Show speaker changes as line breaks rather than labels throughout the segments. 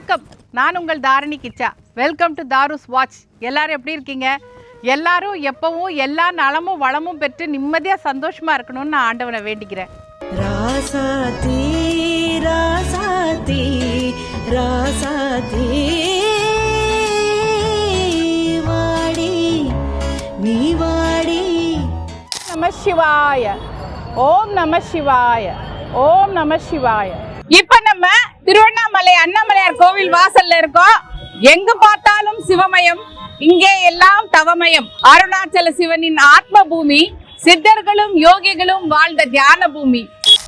வணக்கம், நான் உங்கள் Dharani Kichcha. Welcome to Darus watch. எல்லாரும் எப்படி இருக்கீங்க? எல்லாரும் எப்பவும் எல்லா நலமும் வளமும் பெற்று நிம்மதியாக சந்தோஷமாக இருக்கணும்னு நான் ஆண்டவனை வேண்டிக்கிறேன்.
ராசாத்தி ராசாத்தி ராசாத்தி வாடி நீ வாடி.
நம சிவாய, ஓம் நம சிவாய, ஓம் நம சிவாய. இப்ப நம்ம திருவண்ணாமலை அண்ணாமலையார் கோவில் வாசல்ல இருக்கோம். எங்க பார்த்தாலும் சிவமயம், இங்கே எல்லாம் தவமயம். அருணாச்சல சிவனின் ஆத்ம பூமி, சித்தர்களும் யோகிகளும் வாழ்ந்த தியான பூமி.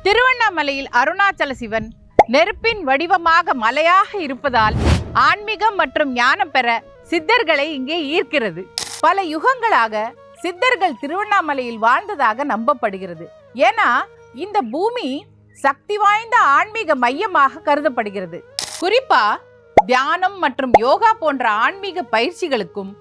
திருவண்ணாமலையில் அருணாச்சல சிவன் நெருப்பின் வடிவமாக மலையாக இருப்பதால் ஆன்மீகம் மற்றும் ஞானம் பெற சித்தர்களை இங்கே ஈர்க்கிறது. பல யுகங்களாக சித்தர்கள் திருவண்ணாமலையில் வாழ்ந்ததாக நம்பப்படுகிறது. ஏன்னா இந்த பூமி சக்தி வாய்ந்த ஆன்மீக மையமாக கருதப்படுகிறது. குறிப்பா தியானம் மற்றும் யோகா போன்ற ஆன்மீக பயிற்சிகளுக்கும்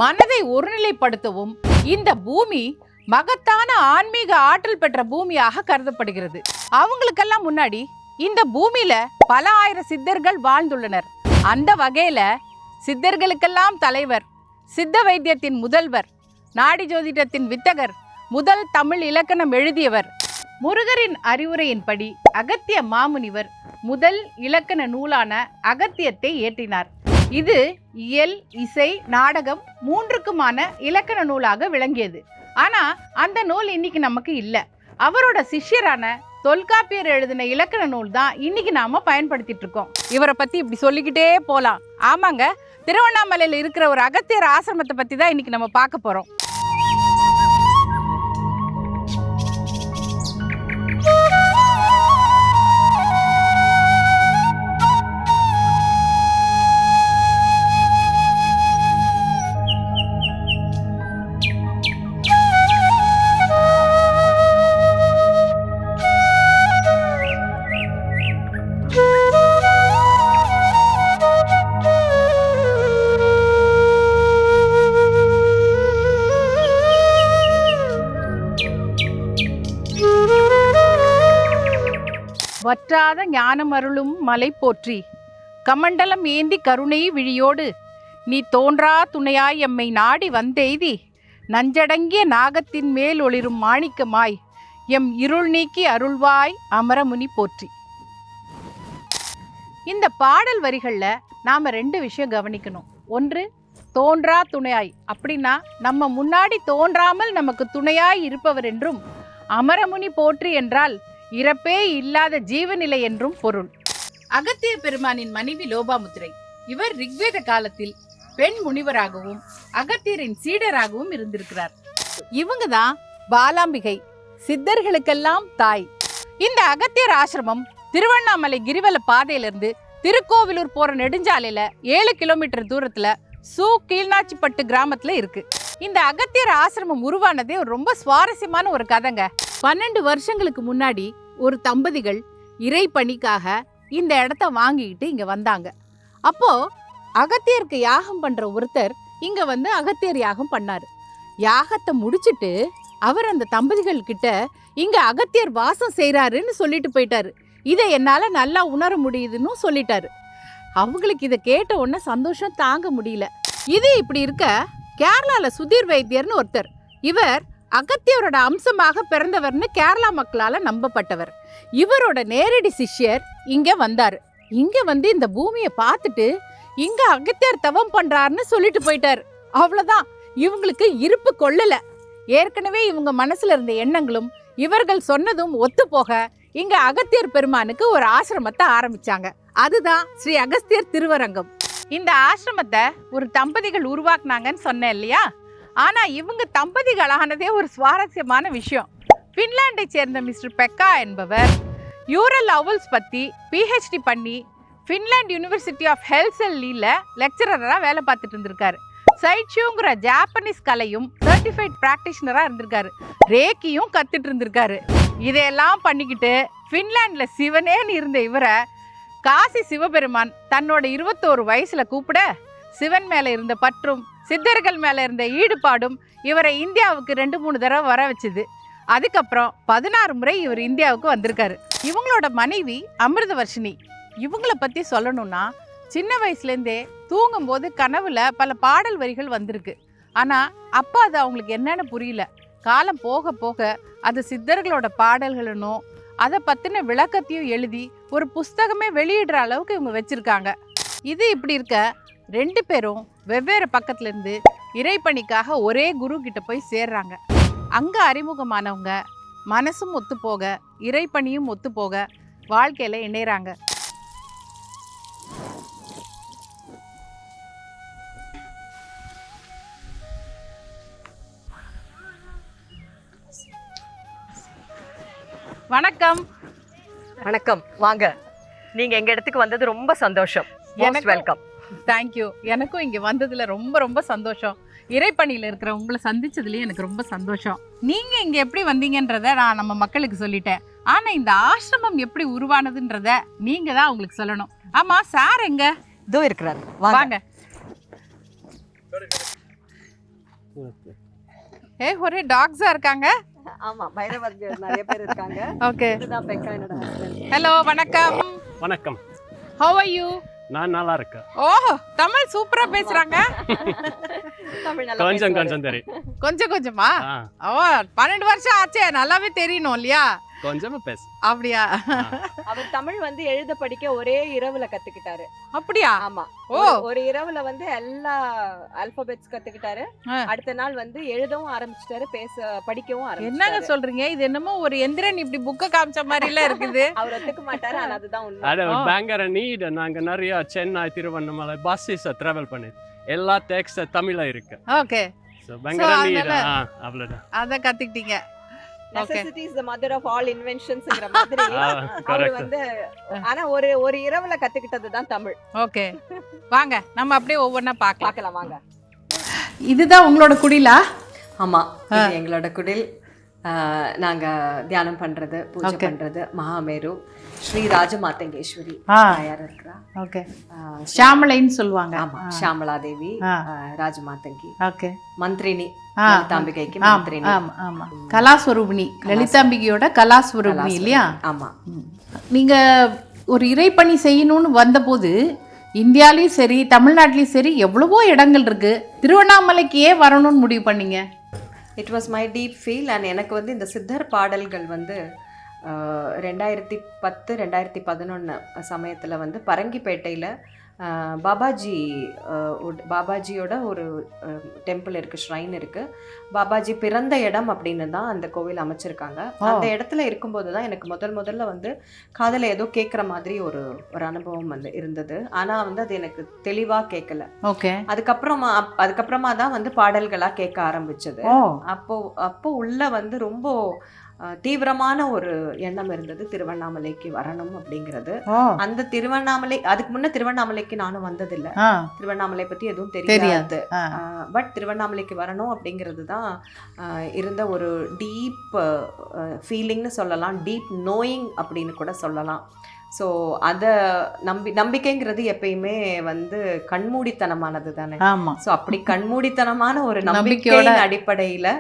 மனதை ஒருநிலைப்படுத்தவும் இந்த பூமி மகத்தான ஆன்மீக ஆற்றல் பெற்ற பூமியாக கருதப்படுகிறது. அவங்களுக்கெல்லாம் முன்னாடி இந்த பூமியில பல ஆயிரம் சித்தர்கள் வாழ்ந்துள்ளனர். அந்த வகையில சித்தர்களுக்கெல்லாம் தலைவர், சித்த வைத்தியத்தின் முதல்வர், நாடி ஜோதிடத்தின் வித்தகர், முதல் தமிழ் இலக்கணம் எழுதியவர், முருகரின் அறிவுரையின்படி அகத்திய மாமுனிவர் முதல் இலக்கண நூலான அகத்தியத்தை இயற்றினார். இது இயல், இசை, நாடகம் மூன்றுக்குமான இலக்கண நூலாக விளங்கியது. ஆனா அந்த நூல் இன்னைக்கு நமக்கு இல்லை. அவரோட சிஷ்யரான தொல்காப்பியர் எழுதின இலக்கண நூல் தான் இன்னைக்கு நாம பயன்படுத்திட்டு இருக்கோம். இவரை பத்தி இப்படி சொல்லிக்கிட்டே போலாம். ஆமாங்க, திருவண்ணாமலையில் இருக்கிற ஒரு அகத்தியர் ஆசிரமத்தை பத்தி தான் இன்னைக்கு நம்ம பார்க்க போறோம். வற்றாத ஞானம் அருளும் மலை போற்றி, கமண்டலம் ஏந்தி கருணை விழியோடு நீ தோன்றா துணையாய் எம்மை நாடி வந்தெய்தி, நஞ்சடங்கிய நாகத்தின் மேல் ஒளிரும் மாணிக்கமாய் எம் இருள் நீக்கி அருள்வாய் அமரமுனி போற்றி. இந்த பாடல் வரிகளில் நாம் ரெண்டு விஷயம் கவனிக்கணும். ஒன்று, தோன்றா துணையாய், அப்படின்னா நம்ம முன்னாடி தோன்றாமல் நமக்கு துணையாய் இருப்பவர் என்றும், அமரமுனி போற்றி என்றால் இறப்பே இல்லாத ஜீவநிலை என்றும் பொருள். அகத்திய பெருமானின் மனைவி லோபாமுத்திரை. இவர் ரிக்வேத காலத்தில் பெண் முனிவராகவும் அகத்தியரின் சீடராகவும் இருந்திருக்கிறார். இவங்க தான் பாலாம்பிகை, சித்தர்களுக்கெல்லாம் தாய். இந்த அகத்தியர் ஆசிரமம் திருவண்ணாமலை கிரிவல பாதையிலிருந்து திருக்கோவிலூர் போற நெடுஞ்சாலையில 7 கிலோமீட்டர் தூரத்துல கீழ்நாச்சிப்பட்டு கிராமத்துல இருக்கு. இந்த அகத்தியர் ஆசிரமம் உருவானதே ஒரு ரொம்ப சுவாரஸ்யமான ஒரு கதைங்க. 12 வருஷங்களுக்கு முன்னாடி ஒரு தம்பதிகள் இறை பணிக்காக இந்த இடத்த வாங்கிக்கிட்டு இங்க வந்தாங்க. அப்போ அகத்தியருக்கு யாகம் பண்ற ஒருத்தர் இங்க வந்து அகத்தியர் யாகம் பண்ணாரு. யாகத்தை முடிச்சிட்டு அவர் அந்த தம்பதிகள் கிட்ட இங்க அகத்தியர் வாசம் செய்யறாருன்னு சொல்லிட்டு போயிட்டாரு. இதை என்னால நல்லா உணர முடியுதுன்னு சொல்லிட்டாரு. அவங்களுக்கு இதை கேட்ட உடனே சந்தோஷம் தாங்க முடியல. இது இப்படி இருக்க கேரளால சுதீர் வைத்தியர்னு ஒருத்தர், இவர் அகத்தியரோட அம்சமாக பிறந்தவர்னு கேரளா மக்களால நம்பப்பட்டவர். இவரோட நேரடி சிஷ்யர் இங்க வந்தாரு. இங்க வந்து இந்த பூமியை பார்த்துட்டு இங்க அகத்தியர் தவம் பண்றாருன்னு சொல்லிட்டு போயிட்டாரு. அவ்வளவுதான், இவங்களுக்கு இருப்பு கொள்ளல. ஏற்கனவே இவங்க மனசுல இருந்த எண்ணங்களும் இவர்கள் சொன்னதும் ஒத்து போக இங்க அகத்தியர் பெருமானுக்கு ஒரு ஆசிரமத்தை ஆரம்பிச்சாங்க. அதுதான் ஸ்ரீ அகஸ்தியர் திருவரங்கம். இந்த ஆசிரமத்தை ஒரு தம்பதிகள் உருவாக்குனாங்கன்னு சொன்னேன் இல்லையா? ஆனா இவங்க தம்பதிகளானதே ஒரு சுவாரஸ்யமான விஷயம். பின்லாண்டை சேர்ந்த மிஸ்டர் பெக்கா என்பவர் யூரல் அவுல்ஸ் பத்தி PhD பண்ணி பின்லாந்து யூனிவர்சிட்டி ஆஃப் ஹெல்செல்லில லெக்சரராக வேலை பார்த்துட்டு இருந்திருக்காரு. சைட்ஷூங்கிற ஜாப்பனீஸ் கலையும் சர்டிஃபைட் பிராக்டிஷனரா இருந்திருக்காரு. ரேக்கியும் கத்துட்டு இருந்திருக்காரு. இதையெல்லாம் பண்ணிக்கிட்டு பின்லாந்துல சிவனேன்னு இருந்த இவரை காசி சிவபெருமான் தன்னோட 21 வயசுல கூப்பிட, சிவன் மேல இருந்த பற்றும் சித்தர்கள் மேல இருந்த ஈடுபாடும் இவரை இந்தியாவுக்கு 2-3 தடவை வர வச்சுது. அதுக்கப்புறம் 16 முறை இவர் இந்தியாவுக்கு வந்திருக்காரு. இவங்களோட மனைவி அமிர்தவர்ஷினி. இவங்கள பற்றி சொல்லணும்னா சின்ன வயசுலேருந்தே தூங்கும்போது கனவுல பல பாடல் வரிகள் வந்திருக்கு. ஆனால் அப்போ அது அவங்களுக்கு என்னன்னு புரியல. காலம் போக போக அது சித்தர்களோட பாடல்களுன்னு அதை பற்றின விளக்கத்தையும் எழுதி ஒரு புஸ்தகமே வெளியிடுற அளவுக்கு இவங்க வச்சுருக்காங்க. இது இப்படி இருக்க 2 பேரும் வெவ்வேறு பக்கத்துலேருந்து இறைப்பணிக்காக ஒரே குரு கிட்ட போய் சேர்றாங்க. அங்கே அறிமுகமானவங்க மனசும் ஒத்துப்போக இறைப்பணியும் ஒத்துப்போக வாழ்க்கையில் இணைகிறாங்க. வணக்கம்.
வணக்கம், வாங்க. நீங்க எங்க இடத்துக்கு வந்தது ரொம்ப சந்தோஷம். Most welcome.
தேங்க்யூ. எனக்கும் இங்கே வந்ததுல ரொம்ப ரொம்ப சந்தோஷம். இறைப்பணியில் இருக்கிற உங்களை சந்திச்சதுலேயும் எனக்கு ரொம்ப சந்தோஷம். நீங்கள் இங்கே எப்படி வந்தீங்கன்றத நான் நம்ம மக்களுக்கு சொல்லிட்டேன். ஆனால் இந்த ஆசிரமம் எப்படி உருவானதுன்றத நீங்கள் தான் அவங்களுக்கு சொல்லணும். ஆமாம், சார் எங்க?
இதோ இருக்கிறார்,
வாங்க. ஒரே டாக்ஸா இருக்காங்க.
ஆமா, பைரவர்கள் நிறைய பேர் இருக்காங்க.
ஓகே.
இதுதான் பெக்கா, என்னோட ஹஸ்பண்ட்.
ஹலோ, வணக்கம்.
வணக்கம்.
How are you?
நான் நல்லா இருக்கேன்.
ஓஹோ, தமிழ் சூப்பரா பேசுறாங்க.
தமிழ் நல்லா
கொஞ்சம்
பேசுவாரு.
கொஞ்சம் தெரியும்.
கொஞ்சம் கொஞ்சமா?
ஆ,
ஓ, 12 வருஷம் ஆச்சே, நல்லாவே தெரியணும் இல்லையா?
கொஞ்சமா பேசு.
அப்படியா?
அவர் தமிழ் வந்து எழுத படிக்க ஒரே இரவுல கத்துக்கிட்டாரு.
அப்படியா?
ஆமா.
ஓ.
ஒரு இரவுல வந்து எல்லா ஆல்பபெட்ஸ் கத்துக்கிட்டாரு. அடுத்த நாள் வந்து எழுதவும் ஆரம்பிச்சிட்டாரு, படிக்கவும்
என்னங்க
ஆரம்பிச்சிட்டாரு.
சொல்றீங்க? இது என்னமோ ஒரு எந்திரன் இப்படி புக்க காமிச்ச மாதிரி எல்லாம் இருக்குது.
அவர் ஒத்துக்க மாட்டாரு, ஆனா அதுதான் உண்மை.
அது பயங்கர நீட். நாங்க நிறைய சென்னை, திருவண்ணாமலை பஸ்ஸஸ் டிராவல் பண்ணி எல்லா டெக்ஸ்ட் தமிழ்ல இருக்கு.
ஓகே.
சோ பயங்கர நீட்.
அதனால-
அவ்வளவுதான்.
அத கத்துக்கிட்டீங்க.
Necessity is the mother of all inventionsங்கற மாதிரி அவர்
கரெக்ட்.
வந்து ஆனா ஒரு இரவுல கத்துக்கிட்டது தான் தமிழ்.
ஓகே, வாங்க நம்ம அப்படியே ஒவ்வொன்றா பார்க்கலாம்.
பார்க்கலாம் வாங்க.
இதுதான் உங்களோட குடிலா?
ஆமா, இது எங்களோட குடில். நாங்க தியானம் பண்றது, பூஜை பண்றது மகாமேரு ஸ்ரீ ராஜமாதங்கேஸ்வரி தாயார் இருக்கா.
ஓகே. ஷாமளைன்னு சொல்லுவாங்க.
ஆமா, ஷாமலா தேவி, ராஜமாதங்கி,
ஓகே,
மந்திரினி, லலிதாம்பிகைக்கு மந்திரினி.
ஆமா ஆமா, கலாஸ்வரூபிணி, லலிதாம்பிகையோட கலாஸ்வரூபிணி இல்லையா?
ஆமா.
நீங்க ஒரு இறைப்பணி செய்யணும்னு வந்தபோது இந்தியாலையும் சரி தமிழ்நாட்டிலையும் சரி எவ்வளவோ இடங்கள் இருக்கு. திருவண்ணாமலைக்கு ஏன் வரணும்னு முடிவு பண்ணீங்க?
It was my deep feel. And எனக்கு வந்து இந்த சித்தர் பாடல்கள் வந்து 2010 2011 சமயத்தில் வந்து பரங்கிப்பேட்டையில் பாபாஜியோட ஒரு டெம்பிள் இருக்குது, ஷ்ரைன் இருக்குது. பாபாஜி பிறந்த இடம் அப்படின்னு தான் அந்த கோவில் அமைச்சிருக்காங்க. அந்த இடத்துல இருக்கும்போது தான் எனக்கு முதல்ல வந்து காதில் ஏதோ கேட்குற மாதிரி ஒரு அனுபவம் வந்து இருந்தது. ஆனால் வந்து அது எனக்கு தெளிவாக கேட்கல.
ஓகே.
அதுக்கப்புறமா தான் வந்து பாடல்களாக கேட்க ஆரம்பிச்சது. அப்போ உள்ள வந்து ரொம்ப தீவிரமான ஒரு எண்ணம் இருந்தது, திருவண்ணாமலைக்கு வரணும் அப்படிங்கிறது. அந்த அதுக்கு முன்ன திருவண்ணாமலைக்கு நானும் வந்ததில்லை, திருவண்ணாமலை பத்தி எதுவும் தெரியாது. பட் திருவண்ணாமலைக்கு வரணும் அப்படிங்கிறது தான் இருந்த ஒரு டீப் ஃபீலிங்னு சொல்லலாம், டீப் நோயிங் அப்படின்னு கூட சொல்லலாம். ஸோ அதை நம்பிக்கைங்கிறது எப்பயுமே வந்து கண்மூடித்தனமானது தானே. ஸோ அப்படி கண்மூடித்தனமான ஒரு நம்பிக்கையோட அடிப்படையில்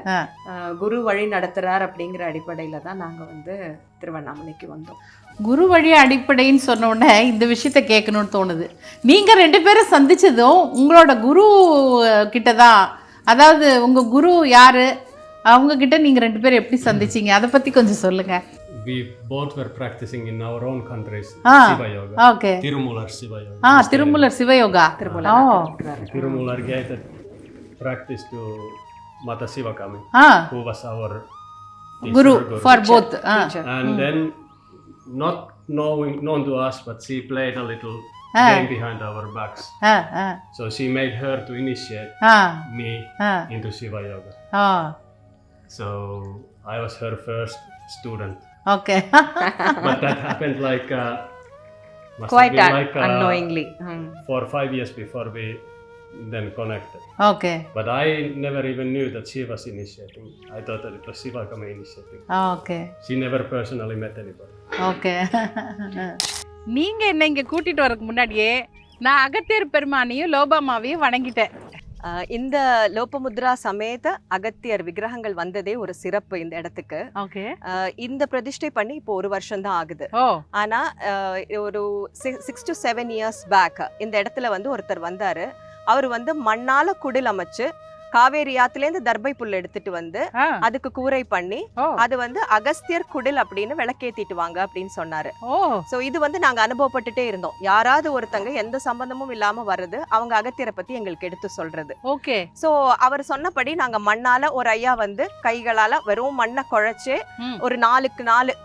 குரு வழி நடத்துறார் அப்படிங்கிற அடிப்படையில் தான் நாங்கள் வந்து திருவண்ணாமலைக்கு வந்தோம்.
குரு வழி அடிப்படைன்னு சொன்ன உடனே இந்த விஷயத்த கேட்கணும்னு தோணுது. நீங்கள் 2 பேரும் சந்திச்சதும் உங்களோட குரு கிட்ட தான். அதாவது உங்கள் குரு யாரு, அவங்க கிட்ட நீங்கள் 2 பேரும் எப்படி சந்திச்சிங்க, அதை பற்றி கொஞ்சம் சொல்லுங்கள்.
We both were practicing in our own countries. Siva Yoga.
Okay.
Tirumular Siva Yoga.
Tirumular Siva Yoga.
Tirumular gave that practice to Mata Sivakami, who was our
guru for both.
And then, not known to us, but she played a little game behind our backs. So she made her to initiate me into Siva Yoga. So I was her first student.
Okay.
But that happened like
quite unknowingly.
4 or 5 years before we then connected.
Okay.
But I never even knew that she was initiating. I thought that it was Sivakami initiating.
Okay.
She never personally met anybody.
Okay. நீங்க என்ன இங்க கூட்டிட்டு வரதுக்கு முன்னாடியே நான் அகத்தியர் பெருமானையும் லோபாமாவையும் வணங்கிட்டேன்.
இந்த லோபமுத்ரா சமேத அகத்தியர் விக்கிரகங்கள் வந்ததே ஒரு சிறப்பு இந்த இடத்துக்கு.
ஓகே.
இந்த பிரதிஷ்டை பண்ணி இப்போ 1 வருஷம் தான் ஆகுது.
ஓ.
ஆனா ஒரு 6 to 7 years பேக் இந்த இடத்துல வந்து ஒருத்தர் வந்தாரு. அவர் வந்து மண்ணால குடில் அமைச்சு காவேரி ஆத்துலேருந்து தர்பை புல் எடுத்துட்டு வந்து அதுக்கு கூரை பண்ணி அது வந்து அகஸ்தியர் குடில் அப்படின்னு விளக்கேத்திட்டு வாங்க அப்படின்னு சொன்னாரு. சோ இது வந்து நாங்க அனுபவப்பட்டுட்டே இருந்தோம். யாராவது ஒருத்தங்க எந்த சம்பந்தமும் இல்லாம வர்றது, அவங்க அகத்தியரை பத்தி எங்களுக்கு எடுத்து சொல்றது.
ஓகே.
சோ அவர் சொன்னபடி நாங்க மண்ணால ஒரு ஐயா வந்து கைகளால வெறும் மண்ணை குழைச்சு ஒரு 4க்கு 4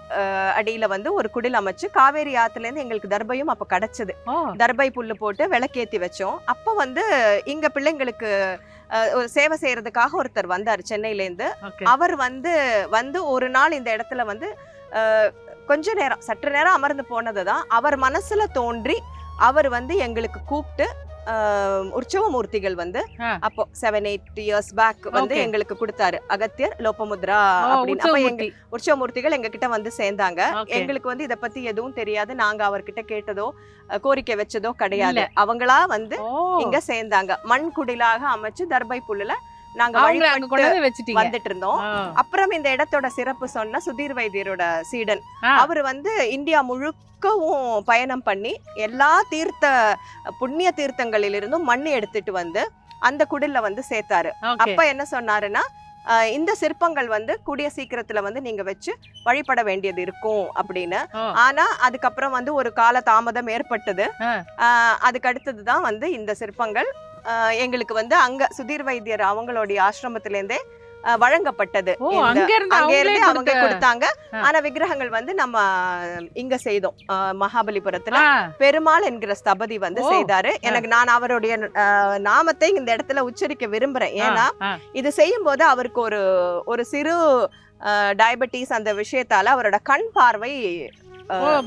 அடியில வந்து ஒரு குடில் அமைச்சு காவேரி ஆத்துல இருந்து எங்களுக்கு தர்பையும் அப்ப கிடைச்சது. தர்பை புல்லு போட்டு விளக்கேத்தி வச்சோம். அப்ப வந்து இங்க பிள்ளைங்களுக்கு சேவை செய்யறதுக்காக ஒருத்தர் வந்தார் சென்னையில இருந்து. அவர் வந்து ஒரு நாள் இந்த இடத்துல வந்து கொஞ்ச நேரம் சற்று நேரம் அமர்ந்து போனதுதான் அவர் மனசுல தோன்றி அவர் வந்து எங்களுக்கு கூப்பிட்டு உற்சவ மூர்த்திகள் வந்து அப்போ 7-8 years பேக் வந்து எங்களுக்கு கொடுத்தாரு. அகத்தியர் லோபமுத்ரா அப்படின்னு. அப்ப எங்க உற்சவ மூர்த்திகள் எங்க கிட்ட வந்து சேர்ந்தாங்க. எங்களுக்கு வந்து இத பத்தி எதுவும் தெரியாது. நாங்க அவர்கிட்ட கேட்டதோ கோரிக்கை வச்சதோ கிடையாது. அவங்களா வந்து இங்க சேர்ந்தாங்க. மண் குடிலாக அமைச்சு தர்பை புல்லுல நாங்க வழிபட்டு வந்துட்டு இருந்தோம். அப்புறம் இந்த இடத்தோட சிறப்பு சொன்ன சுதீர் வைத்தியரோட சீடன் அவர் வந்து இந்தியா முழுக்கவும் பயணம் பண்ணி எல்லா புண்ணிய தீர்த்தங்களிலிருந்தும் மண் எடுத்துட்டு வந்து அந்த குடில்ல வந்து சேர்த்தாரு. அப்ப என்ன சொன்னாருன்னா, இந்த சிற்பங்கள் வந்து கூடிய சீக்கிரத்துல வந்து நீங்க வச்சு வழிபட வேண்டியது இருக்கும் அப்படின்னு. ஆனா அதுக்கப்புறம் வந்து ஒரு கால தாமதம் ஏற்பட்டது. அதுக்கு அடுத்ததுதான் வந்து இந்த சிற்பங்கள் எங்களுக்கு வந்து அங்க சுதீர் வைத்தியர் அவங்களுடைய ஆசிரமத்திலேருந்தே வழங்கப்பட்டது. அங்கிருந்து அவங்க கொடுத்தாங்க. ஆனா விக்கிரகங்கள் வந்து நம்ம இங்க செய்தோம். மகாபலிபுரத்துல பெருமாள் என்கிற ஸ்தபதி வந்து செய்தாரு. நான் அவருடைய நாமத்தை இந்த இடத்துல உச்சரிக்க விரும்புறேன். ஏன்னா இது செய்யும் போது அவருக்கு ஒரு சிறு டயபெட்டிஸ் அந்த விஷயத்தால அவரோட கண் பார்வை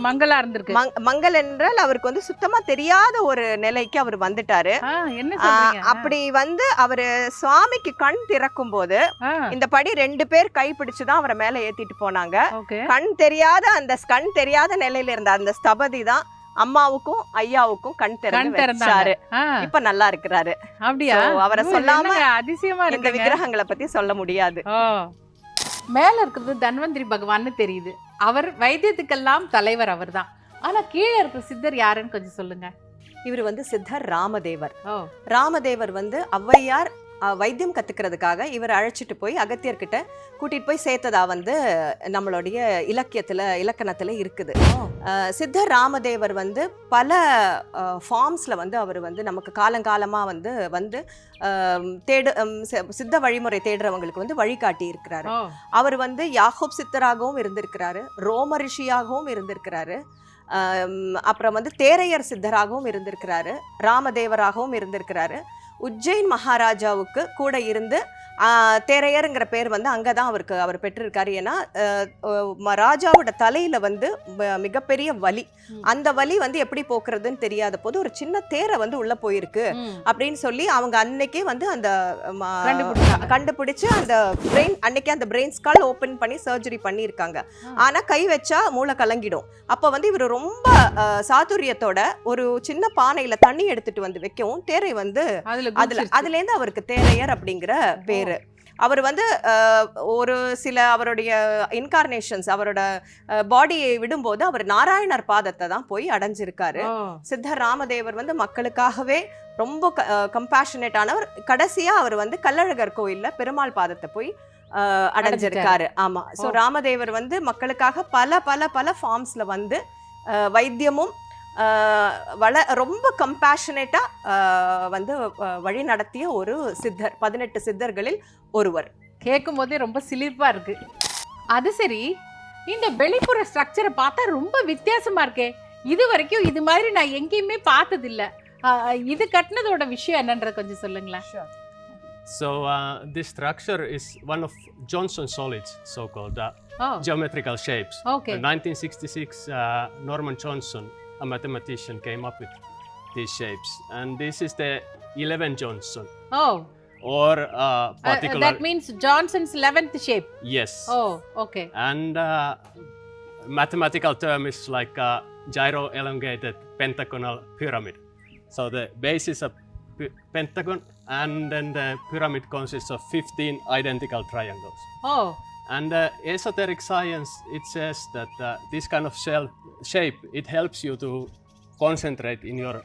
மங்களா இருந்திருக்கு.
மங்கள் என்றால் அவருக்கு வந்து சுத்தமா தெரியாத ஒரு நிலைக்கு அவர் வந்துட்டாரு. அப்படி வந்து அவரு சுவாமிக்கு கண் திறக்கும் போது இந்த படி 2 பேர் கை பிடிச்சுதான் அவரை மேல ஏத்திட்டு போனாங்க. கண் தெரியாத நிலையில இருந்த அந்த ஸ்தபதி தான் அம்மாவுக்கும் ஐயாவுக்கும் கண் திறந்தாரு. இப்ப நல்லா இருக்கிறாரு. அப்படியா? அவரை சொல்லாம அதிசயமா இந்த விக்கிரகங்களை பத்தி சொல்ல முடியாது.
மேல இருக்கிறது தன்வந்திரி பகவான்னு தெரியுது. அவர் வைத்தியத்துக்கெல்லாம் தலைவர் அவர் தான். ஆனா கீழே இருக்கிற சித்தர் யாருன்னு கொஞ்சம் சொல்லுங்க.
இவர் வந்து சித்தர் ராமதேவர். ராமதேவர் வந்து ஔவையார் வைத்தியம் கத்துக்கிறதுக்காக இவர் அழைச்சிட்டு போய் அகத்தியர்கிட்ட கூட்டிட்டு போய் சேர்த்ததா வந்து நம்மளுடைய இலக்கணத்துல இருக்குது. சித்தர் ராமதேவர் வந்து பல ஃபார்ம்ஸ்ல வந்து அவர் வந்து நமக்கு காலங்காலமா வந்து சித்த வழிமுறை தேடுறவங்களுக்கு வந்து வழிகாட்டி இருக்கிறாரு. அவர் வந்து யாகூப் சித்தராகவும் இருந்திருக்கிறாரு, ரோம ரிஷியாகவும் இருந்திருக்கிறாரு, அப்புறம் வந்து தேரையர் சித்தராகவும் இருந்திருக்கிறாரு, ராமதேவராகவும் இருந்திருக்கிறாரு. உஜ்ஜைன் மகாராஜாவுக்கு கூட இருந்து தேரையருங்கிற பேர் வந்து அங்கதான் அவர் பெற்றிருக்காரு. ஏன்னா ராஜாவோட தலையில வந்து மிகப்பெரிய வலி, அந்த வலி வந்து எப்படி போக்குறதுன்னு தெரியாத போது ஒரு சின்ன தேரை வந்து உள்ள போயிருக்கு அப்படின்னு சொல்லி அவங்க அன்னைக்கே வந்து அந்த கண்டுபிடிச்சு அந்த பிரெயின் ஸ்கால் ஓபன் பண்ணி சர்ஜரி பண்ணியிருக்காங்க. ஆனா கை வச்சா மூளை கலங்கிடும். அப்ப வந்து இவர் ரொம்ப சாதுரியத்தோட ஒரு சின்ன பானையில தண்ணி எடுத்துட்டு வந்து வைக்கவும் தேரை வந்து அதுல இருந்து அவருக்கு தேரையர் அப்படிங்கிற பேரு. அவர் வந்து ஒரு சில அவருடைய இன்கார்னேஷன்ஸ் அவரோட பாடியை விடும்போது அவர் நாராயணர் பாதத்தை தான் போய் அடைஞ்சிருக்காரு. சித்தர் ராமதேவர் வந்து மக்களுக்காகவே ரொம்ப கம்பேஷனேட் ஆனவர். கடைசியா அவர் வந்து கள்ளழகர் கோயில்ல பெருமாள் பாதத்தை போய் அடைஞ்சிருக்காரு. ஆமா. சோ ராமதேவர் வந்து மக்களுக்காக பல பல பல ஃபார்ம்ஸ்ல வந்து வைத்தியமும் ரொம்ப கம்பேஷனேட்டா வந்து வழி நடத்திய ஒரு சித்தர். 18 சித்தர்களில் ஒருவர்.
கேட்கும் போதே ரொம்ப சிலிர்ப்பா இருக்கு. அது சரி, இந்த வெளிப்புற ஸ்ட்ரக்சரை பார்த்தா ரொம்ப வித்தியாசமா இருக்கே. இது வரைக்கும் இது மாதிரி நான் எங்கேயுமே பார்த்தது இல்ல. இது கட்டினதோட விஷயம் என்னன்றது கொஞ்சம் சொல்லுங்களேன்.
So this structure is one of Johnson solids, so-called geometrical shapes. In 1966, Norman Johnson, a mathematician, came up with these shapes, and this is the 11 Johnson. Or particular.
That means Johnson's 11th shape.
Yes.
Okay.
And mathematical term is like a gyro elongated pentagonal pyramid. So the base is a pentagon, and then the pyramid consists of 15 identical triangles.
Oh.
And esoteric science, it says that this kind of shape, it helps you to concentrate in your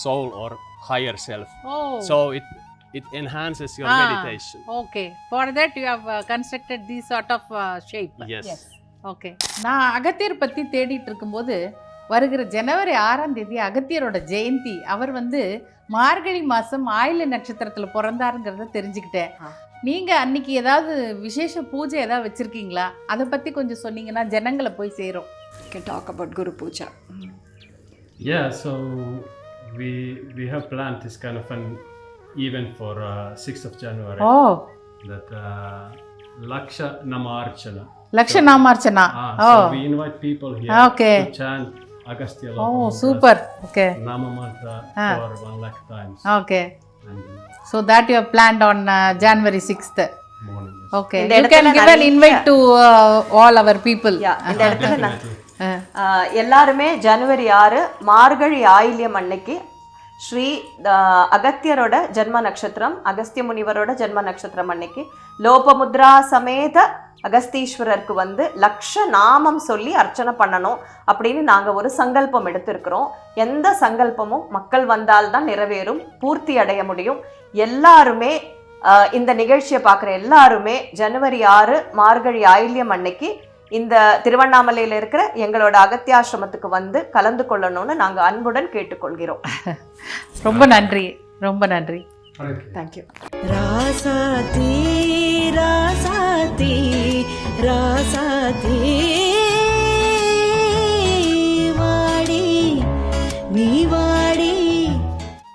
soul or higher self.
Oh.
So it enhances your meditation.
Okay. For that you have constructed this sort of shape.
Yes.
Okay. நான் அகத்தியர் பற்றி தேடிட்டு இருக்கும்போது வருகிற ஜனவரி 6ஆம் தேதி அகத்தியரோட ஜெயந்தி. அவர் வந்து மார்கழி மாதம் ஆயில்ய நட்சத்திரத்தில் பிறந்தாருங்கிறத தெரிஞ்சுக்கிட்டேன். நீங்கள் அன்னைக்கு ஏதாவது விசேஷ பூஜை ஏதாவது வச்சுருக்கீங்களா? அதை பற்றி கொஞ்சம் சொன்னீங்கன்னா ஜனங்களை போய் சேரும்.
Can talk about Guru Puja.
Yeah, so we have planned this kind of an event for 6th of January.
Oh.
That Laksha Namarchana.
Laksha Namarchana.
So we invite people here to chant Agastya Loka.
Oh, super. Okay.
Nama mantra for 1 lakh times.
Okay.
And
So that you have planned on January 6th.
morning. Yes.
Okay.
இந்த
You can give an invite to all our people.
இந்த இடத்துல நான்
Definitely.
எல்லாருமே ஜனவரி 6 மார்கழி ஆயில்யம் அன்னைக்கு ஸ்ரீ அகத்தியரோட ஜென்ம நட்சத்திரம், அகஸ்திய முனிவரோட ஜென்ம நட்சத்திரம் அன்னைக்கு லோபமுத்ரா சமேத அகஸ்தீஸ்வரருக்கு வந்து லக்ஷ நாமம் சொல்லி அர்ச்சனை பண்ணணும் அப்படின்னு நாங்கள் ஒரு சங்கல்பம் எடுத்திருக்கிறோம். எந்த சங்கல்பமும் மக்கள் வந்தால்தான் நிறைவேறும், பூர்த்தி அடைய முடியும். எல்லாருமே இந்த நிகழ்ச்சியை பார்க்குற எல்லாருமே ஜனவரி 6 மார்கழி ஆயில்யம் அன்னைக்கு இந்த திருவண்ணாமலையில் இருக்கிற எங்களோட அகத்தியாசிரமத்துக்கு வந்து கலந்து கொள்ளணும்னு நாங்கள் அன்புடன் கேட்டுக்கொள்கிறோம்.
ரொம்ப நன்றி, ரொம்ப நன்றி.
தேங்க்யூ.
ராசாதி ராசாதி ராசாதி வாடி நீ வாடி